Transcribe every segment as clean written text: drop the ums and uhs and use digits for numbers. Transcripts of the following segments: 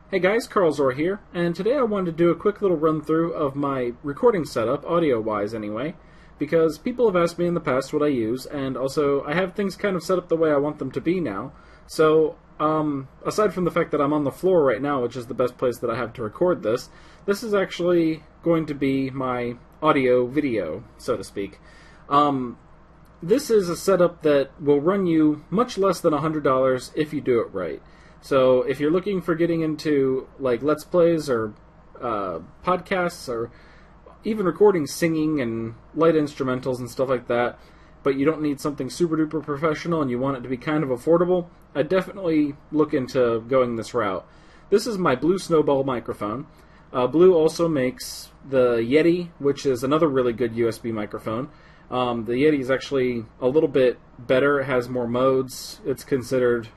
Hey guys, Carl Zor here, and today I wanted to do a quick little run through of my recording setup, audio-wise anyway, because people have asked me in the past what I use, and also I have things kind of set up the way I want them to be now. So, aside from the fact that I'm on the floor right now, which is the best place that I have to record this, this is actually going to be my audio video, so to speak. This is a setup that will run you much less than $100 if you do it right. So if you're looking for getting into like Let's Plays or podcasts or even recording singing and light instrumentals and stuff like that, but you don't need something super duper professional and you want it to be kind of affordable, I definitely look into going this route. This is my Blue Snowball microphone. Blue also makes the Yeti, which is another really good USB microphone. The Yeti is actually a little bit better. It has more modes. It's considered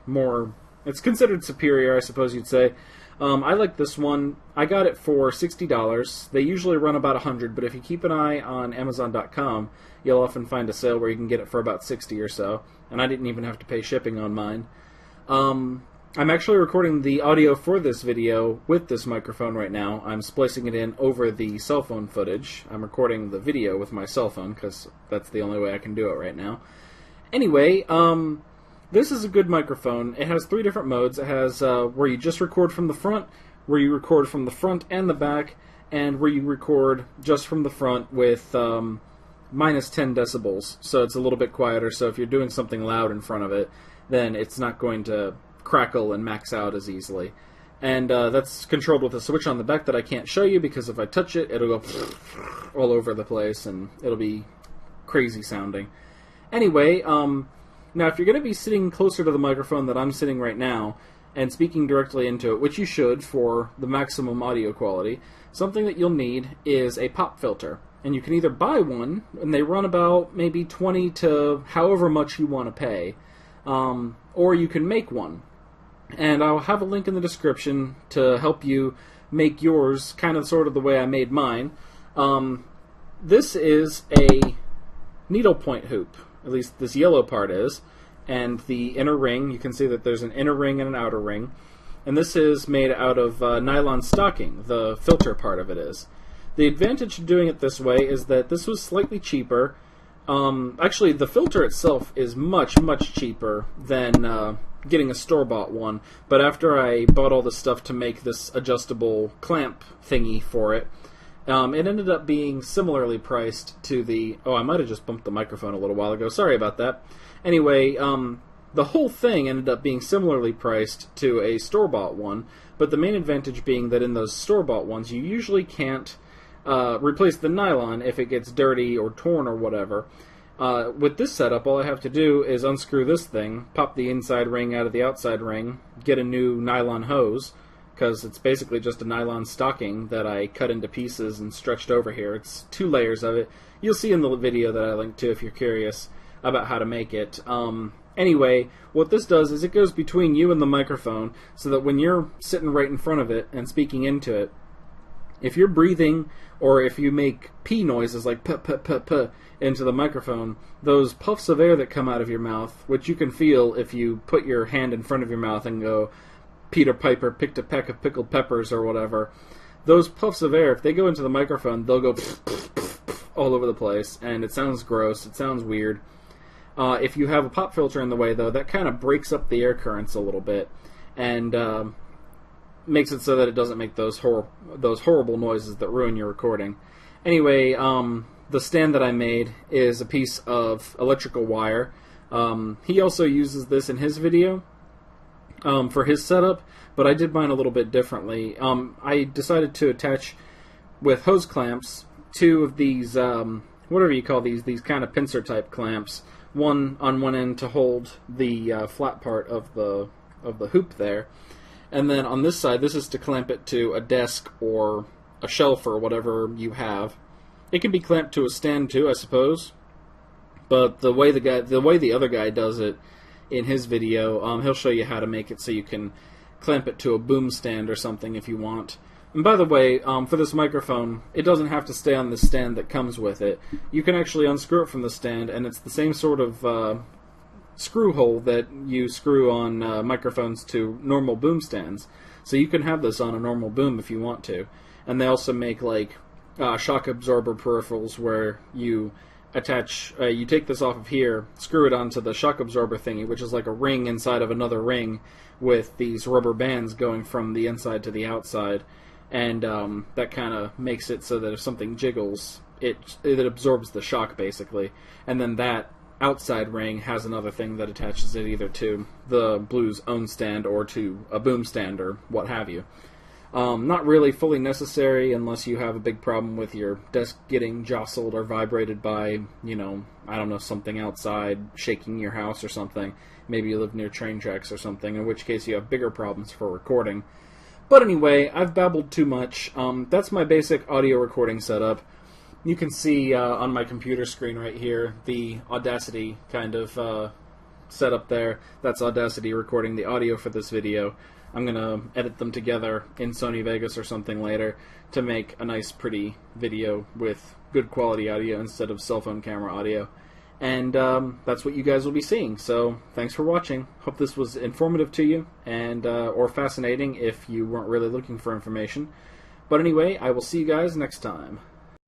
superior, I suppose you'd say. I like this one. I got it for $60. They usually run about $100, but if you keep an eye on Amazon.com, you'll often find a sale where you can get it for about $60 or so, and I didn't even have to pay shipping on mine. I'm actually recording the audio for this video with this microphone right now. I'm splicing it in over the cell phone footage. I'm recording the video with my cell phone, because that's the only way I can do it right now. Anyway, this is a good microphone. It has 3 different modes. It has where you just record from the front, where you record from the front and the back, and where you record just from the front with minus 10 decibels. So it's a little bit quieter, so if you're doing something loud in front of it, then it's not going to crackle and max out as easily. And that's controlled with a switch on the back that I can't show you, because if I touch it, it'll go all over the place, and it'll be crazy sounding. Anyway, now, if you're going to be sitting closer to the microphone that I'm sitting right now and speaking directly into it, which you should for the maximum audio quality, something that you'll need is a pop filter. And you can either buy one, and they run about maybe $20 to however much you want to pay, or you can make one. And I'll have a link in the description to help you make yours kind of sort of the way I made mine. This is a needlepoint hoop. At least this yellow part is, and the inner ring, you can see that there's an inner ring and an outer ring, and this is made out of nylon stocking, the filter part of it is. The advantage of doing it this way is that this was slightly cheaper. Actually, the filter itself is much, much cheaper than getting a store-bought one, but after I bought all the stuff to make this adjustable clamp thingy for it, it ended up being similarly priced to the... Oh, I might have just bumped the microphone a little while ago. Sorry about that. Anyway, the whole thing ended up being similarly priced to a store-bought one, but the main advantage being that in those store-bought ones, you usually can't replace the nylon if it gets dirty or torn or whatever. With this setup, all I have to do is unscrew this thing, pop the inside ring out of the outside ring, get a new nylon hose, because it's basically just a nylon stocking that I cut into pieces and stretched over here. It's 2 layers of it. You'll see in the video that I linked to if you're curious about how to make it. Anyway, what this does is it goes between you and the microphone, so that when you're sitting right in front of it and speaking into it, if you're breathing or if you make pee noises like puh puh puh puh into the microphone, those puffs of air that come out of your mouth, which you can feel if you put your hand in front of your mouth and go, Peter Piper picked a peck of pickled peppers or whatever, those puffs of air, if they go into the microphone, they'll go all over the place, and it sounds gross, it sounds weird. If you have a pop filter in the way, though, that kind of breaks up the air currents a little bit, and makes it so that it doesn't make those horrible noises that ruin your recording. Anyway, the stand that I made is a piece of electrical wire. He also uses this in his video, for his setup, but I did mine a little bit differently. I decided to attach with hose clamps 2 of these, whatever you call these kind of pincer type clamps, one on one end to hold the flat part of the hoop there, and then on this side, this is to clamp it to a desk or a shelf or whatever you have. It can be clamped to a stand too, I suppose, but the way the other guy does it in his video, he'll show you how to make it so you can clamp it to a boom stand or something if you want. And by the way, for this microphone, it doesn't have to stay on the stand that comes with it. You can actually unscrew it from the stand, and it's the same sort of screw hole that you screw on microphones to normal boom stands. So you can have this on a normal boom if you want to. And they also make like shock absorber peripherals where you attach, you take this off of here, screw it onto the shock absorber thingy, which is like a ring inside of another ring with these rubber bands going from the inside to the outside, and that kind of makes it so that if something jiggles, it absorbs the shock basically, and then that outside ring has another thing that attaches it either to the Blue's own stand or to a boom stand or what have you. Not really fully necessary unless you have a big problem with your desk getting jostled or vibrated by, you know, I don't know, something outside shaking your house or something. Maybe you live near train tracks or something, in which case you have bigger problems for recording. But anyway, I've babbled too much. That's my basic audio recording setup. You can see on my computer screen right here the Audacity kind of setup there. That's Audacity recording the audio for this video. I'm going to edit them together in Sony Vegas or something later to make a nice, pretty video with good quality audio instead of cell phone camera audio. And that's what you guys will be seeing. So thanks for watching. Hope this was informative to you and or fascinating if you weren't really looking for information. But anyway, I will see you guys next time.